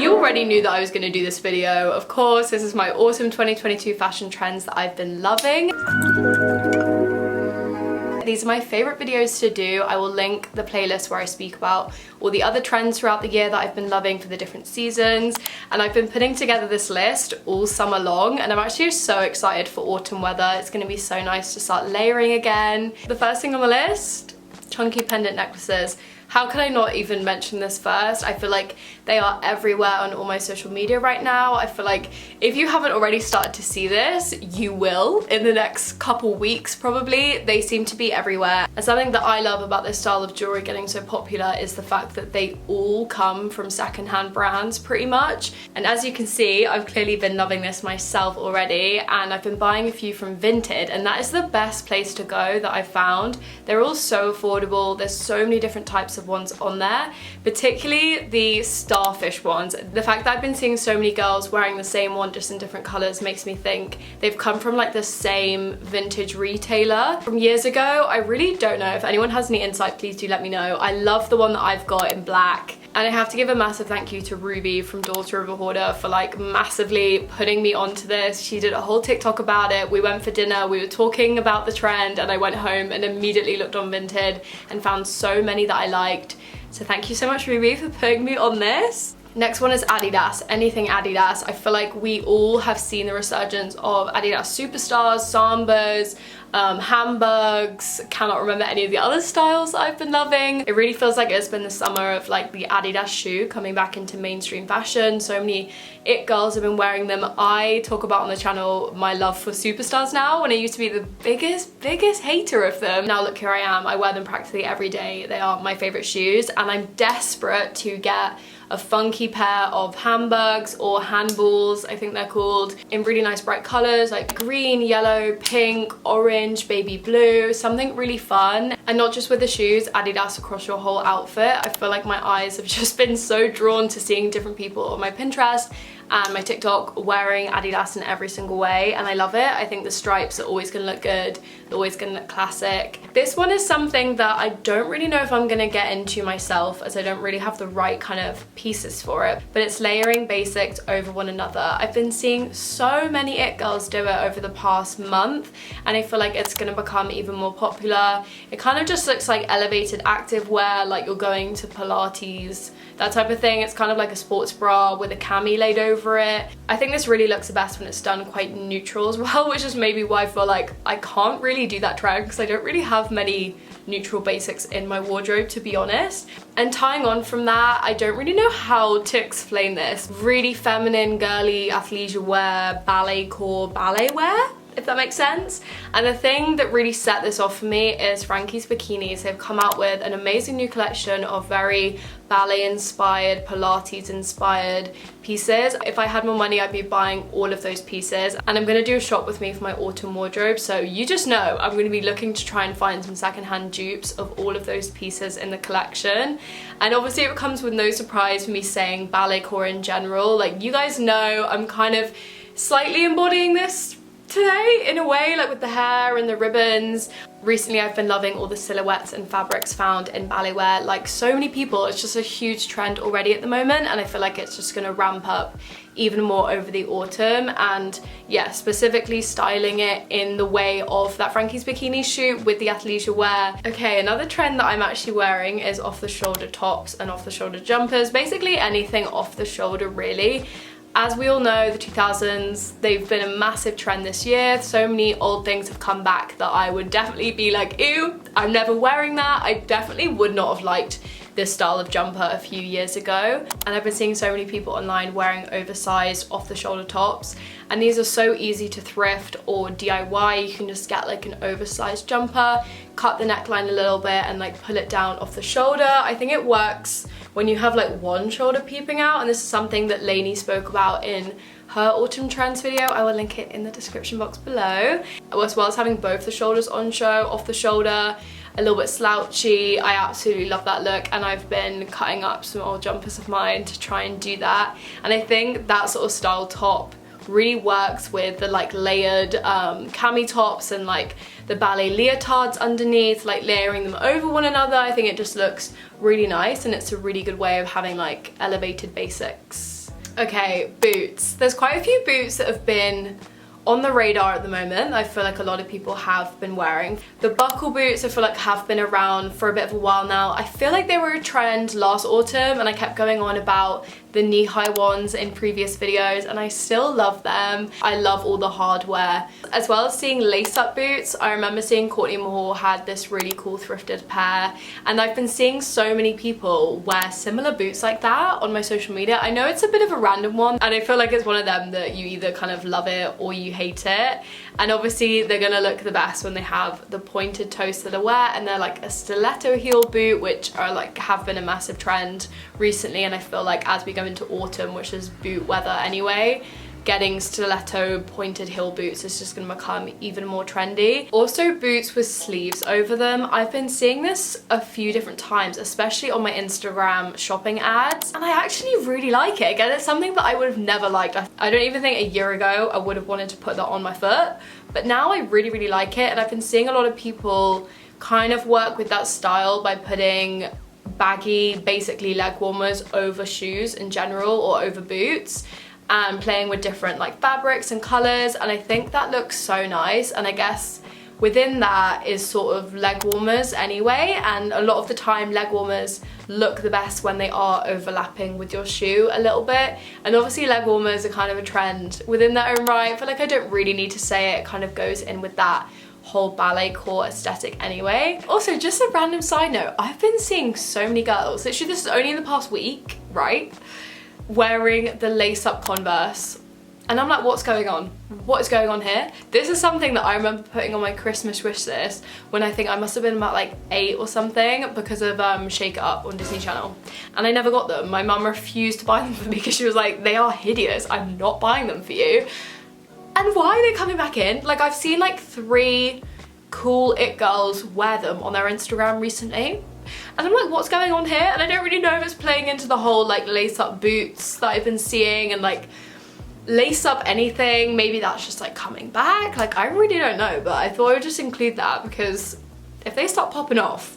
You already knew that I was going to do this video. Of course, this is my autumn 2022 fashion trends that I've been loving. These are my favorite videos to do. I will link the playlist where I speak about all the other trends throughout the year that I've been loving for the different seasons. And I've been putting together this list all summer long, and I'm actually so excited for autumn weather. It's going to be so nice to start layering again. The first thing on the list, chunky pendant necklaces. How could I not even mention this first? I feel like they are everywhere on all my social media right now. I feel like if you haven't already started to see this, you will in the next couple weeks probably. They seem to be everywhere. And something that I love about this style of jewelry getting so popular is the fact that they all come from secondhand brands pretty much. And as you can see, I've clearly been loving this myself already, and I've been buying a few from Vinted, and that is the best place to go that I've found. They're all so affordable. There's so many different types of ones on there, particularly the starfish ones. The fact that I've been seeing so many girls wearing the same one just in different colors makes me think they've come from like the same vintage retailer from years ago. I really don't know. If anyone has any insight, please do let me know. I love the one that I've got in black. And I have to give a massive thank you to Ruby from Daughter of a Hoarder for like massively putting me onto this. She did a whole TikTok about it. We went for dinner, we were talking about the trend, and I went home and immediately looked on Vinted and found so many that I liked. So thank you so much, Ruby, for putting me on this. Next one is Adidas, anything Adidas. I feel like we all have seen the resurgence of Adidas Superstars, Sambas, handbags. Cannot remember any of the other styles that I've been loving. It really feels like it's been the summer of like the Adidas shoe coming back into mainstream fashion. So many it girls have been wearing them. I talk about on the channel my love for Superstars now, when I used to be the biggest hater of them. Now look, here I am. I wear them practically every day. They are my favorite shoes, and I'm desperate to get a funky pair of handbags or handballs, I think they're called, in really nice bright colors like green, yellow, pink, orange, baby blue, something really fun. And not just with the shoes, Adidas across your whole outfit. I feel like my eyes have just been so drawn to seeing different people on my Pinterest and my TikTok wearing Adidas in every single way, and I love it. I think the stripes are always gonna look good, they're always gonna look classic. This one is something that I don't really know if I'm gonna get into myself, as I don't really have the right kind of pieces for it, but it's layering basics over one another. I've been seeing so many it girls do it over the past month, and I feel like it's gonna become even more popular. It kind of just looks like elevated active wear, like you're going to Pilates, that type of thing. It's kind of like a sports bra with a cami laid over it. I think this really looks the best when it's done quite neutral as well, which is maybe why I feel like I can't really do that trend, because I don't really have many neutral basics in my wardrobe, to be honest. And tying on from that, I don't really know how to explain this. Really feminine, girly athleisure wear, ballet core, ballet wear, if that makes sense. And the thing that really set this off for me is Frankie's Bikinis. They've come out with an amazing new collection of very ballet inspired, Pilates inspired pieces. If I had more money, I'd be buying all of those pieces. And I'm gonna do a shop with me for my autumn wardrobe, so you just know I'm gonna be looking to try and find some secondhand dupes of all of those pieces in the collection. And obviously it comes with no surprise for me saying ballet core in general. Like, you guys know I'm kind of slightly embodying this today in a way, like with the hair and the ribbons. Recently I've been loving all the silhouettes and fabrics found in ballet wear, like so many people. It's just a huge trend already at the moment, and I feel like it's just gonna ramp up even more over the autumn. And yeah, specifically styling it in the way of that Frankie's Bikini shoot with the athleisure wear. Okay, another trend that I'm actually wearing is off the shoulder tops and off the shoulder jumpers, basically anything off the shoulder really. As we all know, the 2000s, they've been a massive trend this year. So many old things have come back that I would definitely be like, ew, I'm never wearing that. I definitely would not have liked this style of jumper a few years ago. And I've been seeing so many people online wearing oversized off the shoulder tops. And these are so easy to thrift or DIY. You can just get like an oversized jumper, cut the neckline a little bit and like pull it down off the shoulder. I think it works when you have like one shoulder peeping out, and this is something that Lainey spoke about in her autumn trends video. I will link it in the description box below. As well as having both the shoulders on show, off the shoulder, a little bit slouchy. I absolutely love that look, and I've been cutting up some old jumpers of mine to try and do that. And I think that sort of style top really works with the like layered cami tops and like the ballet leotards underneath, like layering them over one another. I think it just looks really nice, and it's a really good way of having like elevated basics. Okay, boots. There's quite a few boots that have been on the radar at the moment. I feel like a lot of people have been wearing. The buckle boots I feel like have been around for a bit of a while now. I feel like they were a trend last autumn and I kept going on about the knee-high ones in previous videos and I still love them. I love all the hardware. As well as seeing lace-up boots, I remember seeing Courtney Mahal had this really cool thrifted pair and I've been seeing so many people wear similar boots like that on my social media. I know it's a bit of a random one and I feel like it's one of them that you either kind of love it or you hate it, and obviously they're gonna look the best when they have the pointed toe silhouette and they're like a stiletto heel boot, which are like have been a massive trend recently, and I feel like as we go into autumn, which is boot weather anyway, getting stiletto pointed heel boots is just gonna become even more trendy. Also boots with sleeves over them. I've been seeing this a few different times, especially on my Instagram shopping ads, and I actually really like it. Again, it's something that I would have never liked. I don't even think a year ago I would have wanted to put that on my foot, but now I really, really like it, and I've been seeing a lot of people kind of work with that style by putting baggy, basically leg warmers over shoes in general or over boots, and playing with different like fabrics and colors, and I think that looks so nice. And I guess within that is sort of leg warmers anyway, and a lot of the time leg warmers look the best when they are overlapping with your shoe a little bit, and obviously leg warmers are kind of a trend within their own right. I feel like I don't really need to say it, kind of goes in with that whole ballet core aesthetic anyway. Also, just a random side note, I've been seeing so many girls, literally this is only in the past week, right, wearing the lace-up Converse, and I'm like, what's going on? What is going on here? This is something that I remember putting on my Christmas wish list when I think I must have been about like 8 or something, because of Shake It Up on Disney Channel, and I never got them. My mum refused to buy them for me because she was like, they are hideous, I'm not buying them for you. And why are they coming back in? Like, I've seen like 3 cool it girls wear them on their Instagram recently, and I'm like, what's going on here? And I don't really know if it's playing into the whole like lace up boots that I've been seeing, and like lace up anything, maybe that's just like coming back. Like, I really don't know, but I thought I would just include that because if they start popping off.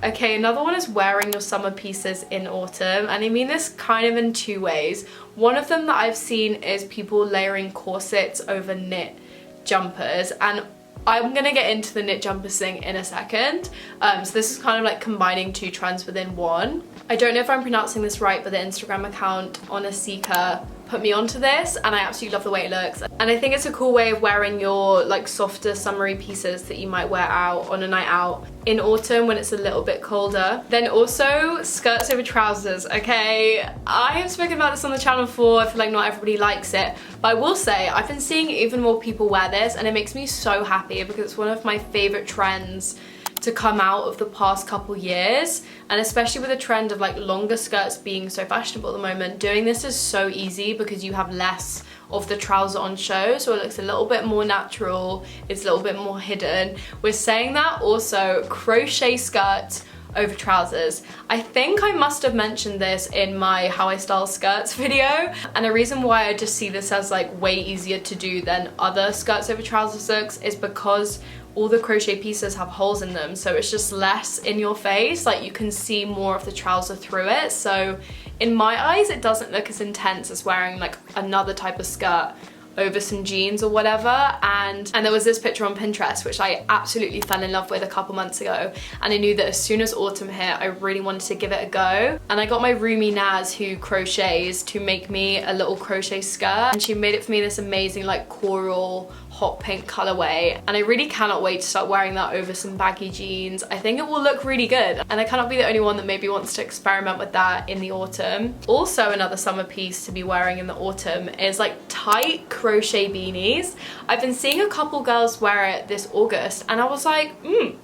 Okay, another one is wearing your summer pieces in autumn, and I mean this kind of in 2 ways. One of them that I've seen is people layering corsets over knit jumpers, and I'm gonna get into the knit jumpers thing in a second. So this is kind of like combining 2 trends within one. I don't know if I'm pronouncing this right, but the Instagram account Onasika put me onto this, and I absolutely love the way it looks. And I think it's a cool way of wearing your like softer summery pieces that you might wear out on a night out in autumn when it's a little bit colder. Then also skirts over trousers. Okay, I have spoken about this on the channel before. I feel like not everybody likes it, but I will say I've been seeing even more people wear this, and it makes me so happy because it's one of my favorite trends to come out of the past couple years, and especially with the trend of like longer skirts being so fashionable at the moment, doing this is so easy because you have less of the trouser on show, so it looks a little bit more natural, it's a little bit more hidden. We're saying that also crochet skirts over trousers. I think I must have mentioned this in my how I style skirts video, and the reason why I just see this as like way easier to do than other skirts over trousers looks is because all the crochet pieces have holes in them, so it's just less in your face, like you can see more of the trouser through it. So in my eyes it doesn't look as intense as wearing like another type of skirt over some jeans or whatever. And there was this picture on Pinterest which I absolutely fell in love with a couple months ago, and I knew that as soon as autumn hit I really wanted to give it a go, and I got my roomie Naz, who crochets, to make me a little crochet skirt, and she made it for me this amazing like coral hot pink colorway, and I really cannot wait to start wearing that over some baggy jeans. I think it will look really good, and I cannot be the only one that maybe wants to experiment with that in the autumn. Also, another summer piece to be wearing in the autumn is like tight crochet beanies. I've been seeing a couple girls wear it this August, and I was like,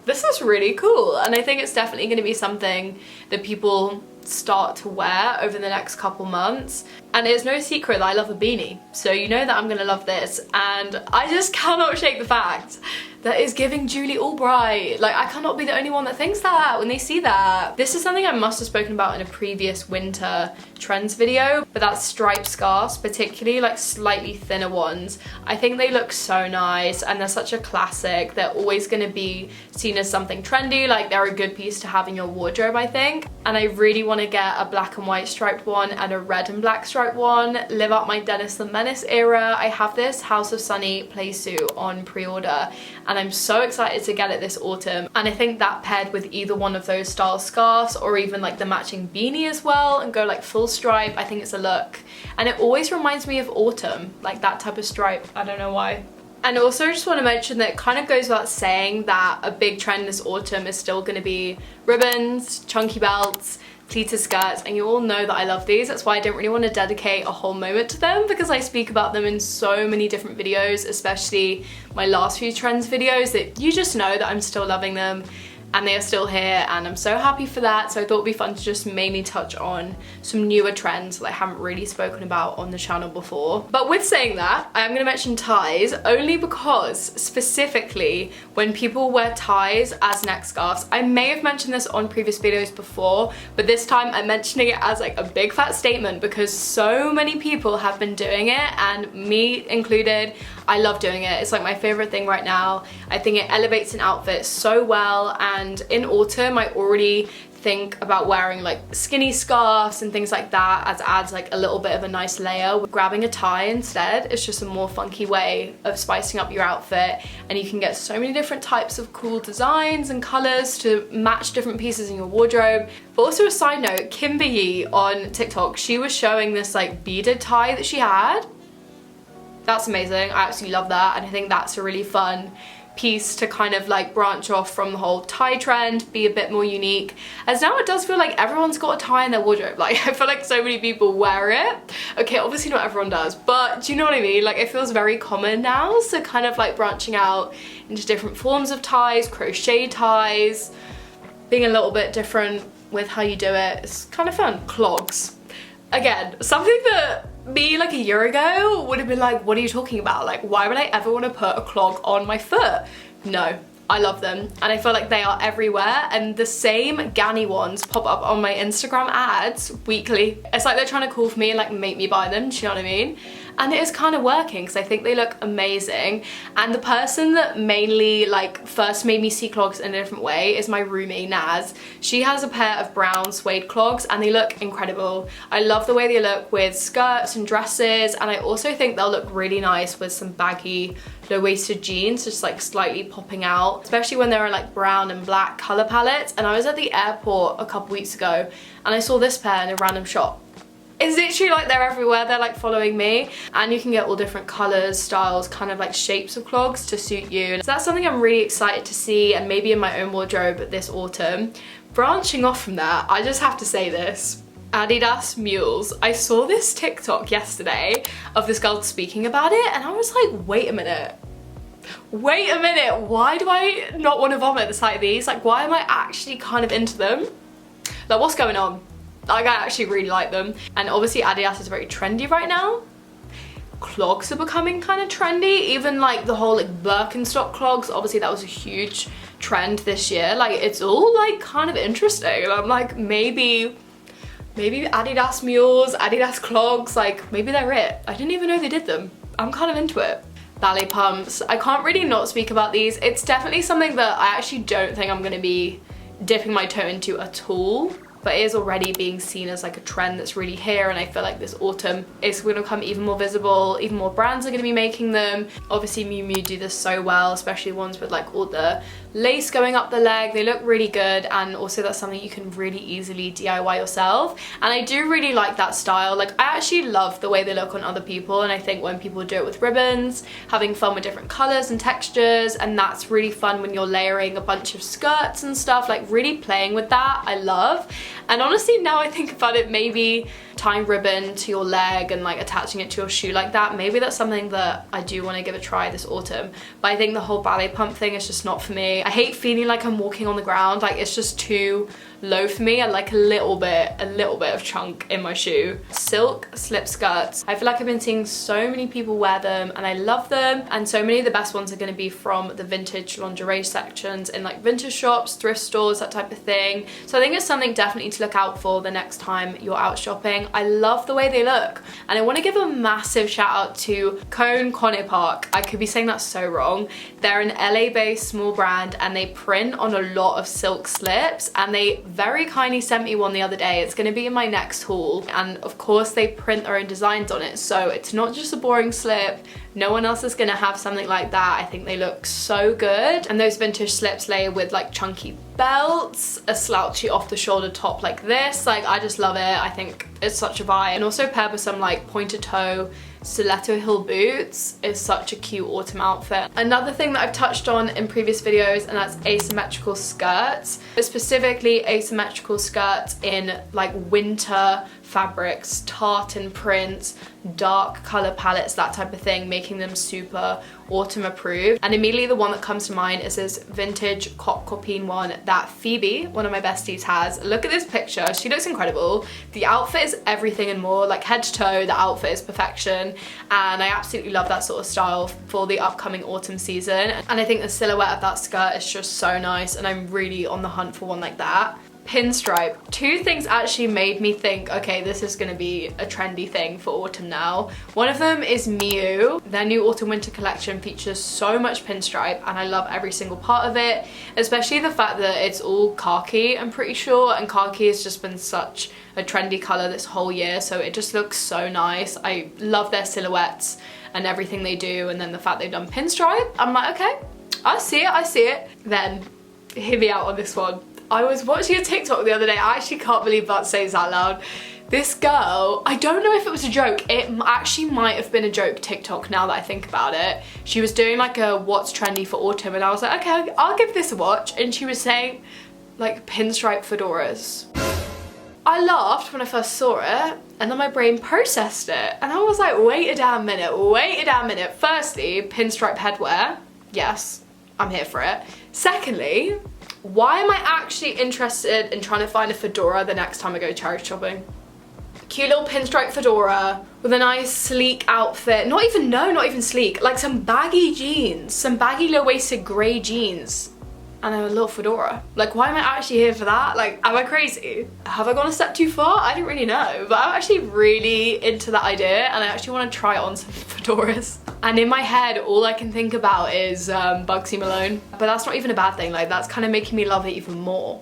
this is really cool, and I think it's definitely going to be something that people start to wear over the next couple months. And it's no secret that I love a beanie, so you know that I'm gonna love this, and I just cannot shake the fact that is giving Julie Albright. Like, I cannot be the only one that thinks that when they see that. This is something I must have spoken about in a previous winter trends video, but that's striped scarves, particularly like slightly thinner ones. I think they look so nice and they're such a classic. They're always going to be seen as something trendy. Like, they're a good piece to have in your wardrobe, I think. And I really want to get a black and white striped one and a red and black striped one. Live up my Dennis the Menace era. I have this House of Sunny play suit on pre-order and I'm so excited to get it this autumn. And I think that paired with either one of those style scarves or even like the matching beanie as well and go like full stripe, I think it's a look. And it always reminds me of autumn, like that type of stripe. I don't know why. And also I just want to mention that it kind of goes without saying that a big trend this autumn is still going to be ribbons, chunky belts, pleated skirts, and you all know that I love these. That's why I don't really want to dedicate a whole moment to them, because I speak about them in so many different videos, especially my last few trends videos, that you just know that I'm still loving them and they are still here and I'm so happy for that. So I thought it'd be fun to just mainly touch on some newer trends that I haven't really spoken about on the channel before. But with saying that, I am going to mention ties only because specifically when people wear ties as neck scarves, I may have mentioned this on previous videos before, but this time I'm mentioning it as like a big fat statement because so many people have been doing it, and me included. I love doing it. It's like my favorite thing right now. I think it elevates an outfit so well, and in autumn I already think about wearing like skinny scarves and things like that, as adds like a little bit of a nice layer. Grabbing a tie instead is just a more funky way of spicing up your outfit, and you can get so many different types of cool designs and colors to match different pieces in your wardrobe. But also a side note, Kimberly on TikTok, she was showing this like beaded tie that she had. That's amazing. I absolutely love that, and I think that's a really fun piece to kind of like branch off from the whole tie trend, be a bit more unique, as now it does feel like everyone's got a tie in their wardrobe. Like, I feel like so many people wear it. Okay, obviously not everyone does, but do you know what I mean? Like, it feels very common now, so kind of like branching out into different forms of ties, crochet ties, being a little bit different with how you do it. It's kind of fun. Clogs. Again, something that me like a year ago would have been like, what are you talking about? Like, why would I ever want to put a clog on my foot? No, I love them, and I feel like they are everywhere, and the same Ganni ones pop up on my Instagram ads weekly. It's like they're trying to call for me and like make me buy them, do you know what I mean? And it is kind of working because I think they look amazing. And the person that mainly like first made me see clogs in a different way is my roomie Naz. She has a pair of brown suede clogs and they look incredible. I love the way they look with skirts and dresses, and I also think they'll look really nice with some baggy low-waisted jeans, just like slightly popping out, especially when they're in like brown and black color palettes. And I was at the airport a couple weeks ago and I saw this pair in a random shop. It's literally like they're everywhere, they're like following me, and you can get all different colors, styles, kind of like shapes of clogs to suit you. So that's something I'm really excited to see, and maybe in my own wardrobe this autumn. Branching off from that, I just have to say this. Adidas mules. I saw this TikTok yesterday of this girl speaking about it, and I was like, wait a minute, why do I not want to vomit the sight of these? Like, why am I actually kind of into them? Like, what's going on? Like, I actually really like them. And obviously Adidas is very trendy right now. Clogs are becoming kind of trendy, even like the whole like Birkenstock clogs. Obviously that was a huge trend this year. Like, it's all like kind of interesting, and I'm like, maybe Adidas mules, Adidas clogs, like maybe they're it. I didn't even know they did them. I'm kind of into it. Ballet pumps. I can't really not speak about these. It's definitely something that I actually don't think I'm going to be dipping my toe into at all, but it is already being seen as like a trend that's really here, and I feel like this autumn it's going to become even more visible. Even more brands are going to be making them. Obviously Miu Miu do this so well, especially ones with like all the lace going up the leg. They look really good, and also that's something you can really easily DIY yourself, and I do really like that style. Like, I actually love the way they look on other people, and I think when people do it with ribbons, having fun with different colors and textures, and that's really fun when you're layering a bunch of skirts and stuff, like really playing with that, I love. And honestly, now I think about it, maybe tying ribbon to your leg and like attaching it to your shoe like that, maybe that's something that I do want to give a try this autumn. But I think the whole ballet pump thing is just not for me. I hate feeling like I'm walking on the ground. Like, it's just too low for me. I like a little bit of chunk in my shoe. Silk slip skirts. I feel like I've been seeing so many people wear them and I love them, and so many of the best ones are going to be from the vintage lingerie sections in like vintage shops, thrift stores, that type of thing. So I think it's something definitely to look out for the next time you're out shopping. I love the way they look, and I want to give a massive shout out to Cone Park. I could be saying that so wrong. They're an LA based small brand and they print on a lot of silk slips, and they very kindly sent me one the other day. It's going to be in my next haul, and of course they print their own designs on it, so it's not just a boring slip. No one else is gonna have something like that. I think they look so good, and those vintage slips layer with like chunky belts, a slouchy off the shoulder top like this. Like, I just love it. I think it's such a vibe, and also paired with some like pointed toe stiletto heel boots is such a cute autumn outfit. Another thing that I've touched on in previous videos, and that's asymmetrical skirts, specifically asymmetrical skirts in like winter fabrics, tartan prints, dark color palettes, that type of thing, making them super autumn approved. And immediately the one that comes to mind is this vintage coq copine one that Phoebe, one of my besties, has. Look at this picture. She looks incredible. The outfit is everything and more, like head to toe, the outfit is perfection, and I absolutely love that sort of style for the upcoming autumn season. And I think the silhouette of that skirt is just so nice, and I'm really on the hunt for one like that. Pinstripe. Two things actually made me think, okay, this is gonna be a trendy thing for autumn now. One of them is Miu. Their new autumn winter collection features so much pinstripe, and I love every single part of it, especially the fact that it's all khaki, I'm pretty sure, and khaki has just been such a trendy color this whole year, so it just looks so nice. I love their silhouettes and everything they do, and then the fact they've done pinstripe, I'm like, okay, I see it. Then, hear me out on this one. I was watching a TikTok the other day. I actually can't believe that says out loud. This girl, I don't know if it was a joke. It actually might have been a joke TikTok now that I think about it. She was doing like a what's trendy for autumn, and I was like, okay, I'll give this a watch. And she was saying like pinstripe fedoras. I laughed when I first saw it, and then my brain processed it. And I was like, wait a damn minute. Firstly, pinstripe headwear. Yes, I'm here for it. Secondly, why am I actually interested in trying to find a fedora the next time I go charity shopping? Cute little pinstripe fedora with a nice sleek outfit. Not even sleek, like some baggy jeans, some baggy low-waisted grey jeans, and a little fedora. Like, why am I actually here for that? Like, am I crazy? Have I gone a step too far? I don't really know, but I'm actually really into that idea, and I actually want to try on some fedoras. And in my head, all I can think about is Bugsy Malone. But that's not even a bad thing, like that's kind of making me love it even more.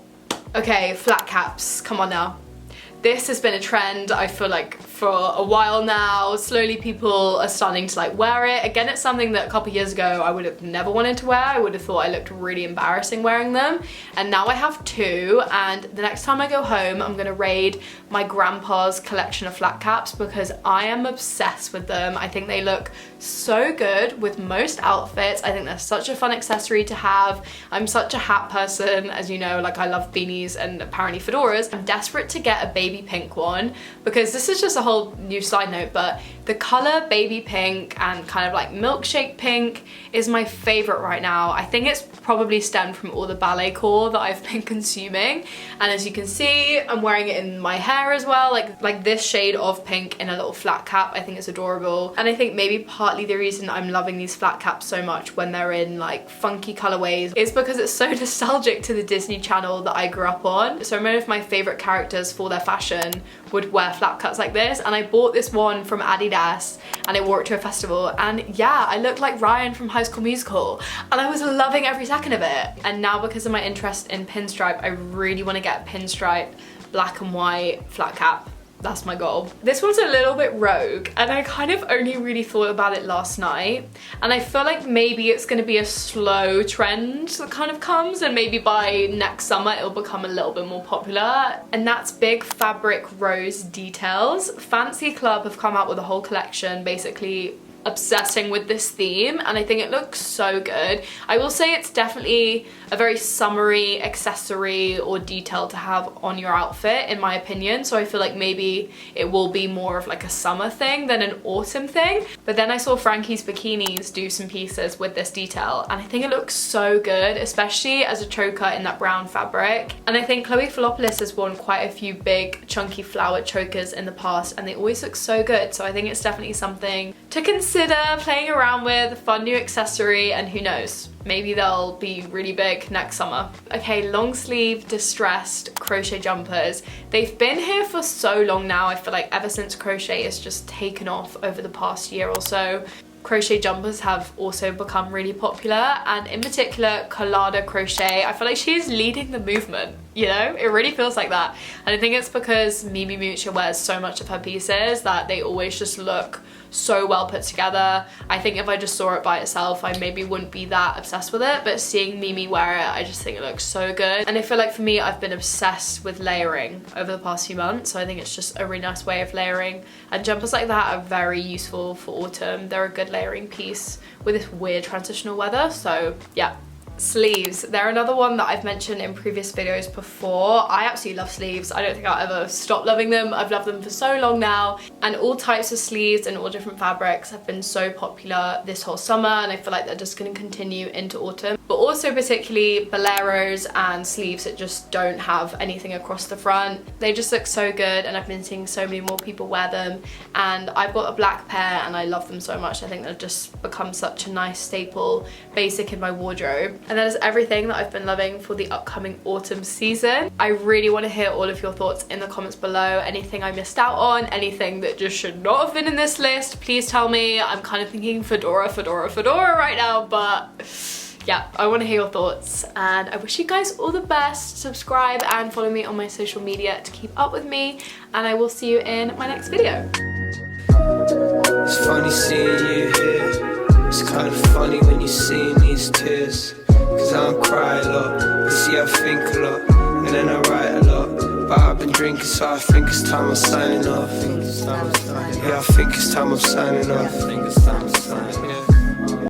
Okay, flat caps, come on now. This has been a trend, I feel like, for a while now. Slowly people are starting to like wear it. Again, it's something that a couple years ago I would have never wanted to wear. I would have thought I looked really embarrassing wearing them. And now I have two, and the next time I go home, I'm gonna raid my grandpa's collection of flat caps because I am obsessed with them. I think they look so good with most outfits. I think they're such a fun accessory to have. I'm such a hat person, as you know, like I love beanies and apparently fedoras. I'm desperate to get a baby pink one because this is just a whole new side note, but the color baby pink and kind of like milkshake pink is my favorite right now. I think it's probably stemmed from all the ballet core that I've been consuming, and as you can see, I'm wearing it in my hair as well, like this shade of pink in a little flat cap. I think it's adorable, and I think maybe partly the reason I'm loving these flat caps so much when they're in like funky colorways is because it's so nostalgic to the Disney Channel that I grew up on. So many of my favorite characters for their fashion would wear flat caps like this, and I bought this one from Adidas and I wore it to a festival, and yeah, I looked like Ryan from High School Musical, and I was loving every second of it. And now, because of my interest in pinstripe, I really want to get a pinstripe black and white flat cap. That's my goal. This one's a little bit rogue, and I kind of only really thought about it last night, and I feel like maybe it's going to be a slow trend that kind of comes, and maybe by next summer it'll become a little bit more popular, and that's big fabric rose details. Fancy Club have come out with a whole collection basically obsessing with this theme, and I think it looks so good. I will say it's definitely a very summery accessory or detail to have on your outfit, in my opinion, so I feel like maybe it will be more of like a summer thing than an autumn thing. But then I saw Frankie's Bikinis do some pieces with this detail, and I think it looks so good, especially as a choker in that brown fabric. And I think Chloe Philopoulos has worn quite a few big chunky flowered chokers in the past, and they always look so good, so I think it's definitely something to consider playing around with, a fun new accessory, and who knows, maybe they'll be really big next summer. Okay, long sleeve distressed crochet jumpers. They've been here for so long now. I feel like ever since crochet has just taken off over the past year or so, crochet jumpers have also become really popular, and in particular Collada Crochet. I feel like she's leading the movement, you know? It really feels like that. And I think it's because Mimi Mucha wears so much of her pieces that they always just look so well put together. I think if I just saw it by itself, I maybe wouldn't be that obsessed with it, but seeing Mimi wear it, I just think it looks so good. And I feel like for me, I've been obsessed with layering over the past few months, so I think it's just a really nice way of layering, and jumpers like that are very useful for autumn. They're a good layering piece with this weird transitional weather, so yeah. Sleeves, they're another one that I've mentioned in previous videos before. I absolutely love sleeves. I don't think I'll ever stop loving them. I've loved them for so long now, and all types of sleeves and all different fabrics have been so popular this whole summer, and I feel like they're just going to continue into autumn. But also particularly boleros and sleeves that just don't have anything across the front. They just look so good, and I've been seeing so many more people wear them, and I've got a black pair and I love them so much. I think they've just become such a nice staple basic in my wardrobe. And that is everything that I've been loving for the upcoming autumn season. I really want to hear all of your thoughts in the comments below. Anything I missed out on, anything that just should not have been in this list, please tell me. I'm kind of thinking fedora right now, but yeah, I want to hear your thoughts, and I wish you guys all the best. Subscribe and follow me on my social media to keep up with me, and I will see you in my next video. It's funny seeing you here. It's kind of funny when you see these tears, cause I don't cry a lot, but see I think a lot, and then I write a lot. But I've been drinking, so I think it's time I'm signing off. Yeah, I think it's time I'm signing off.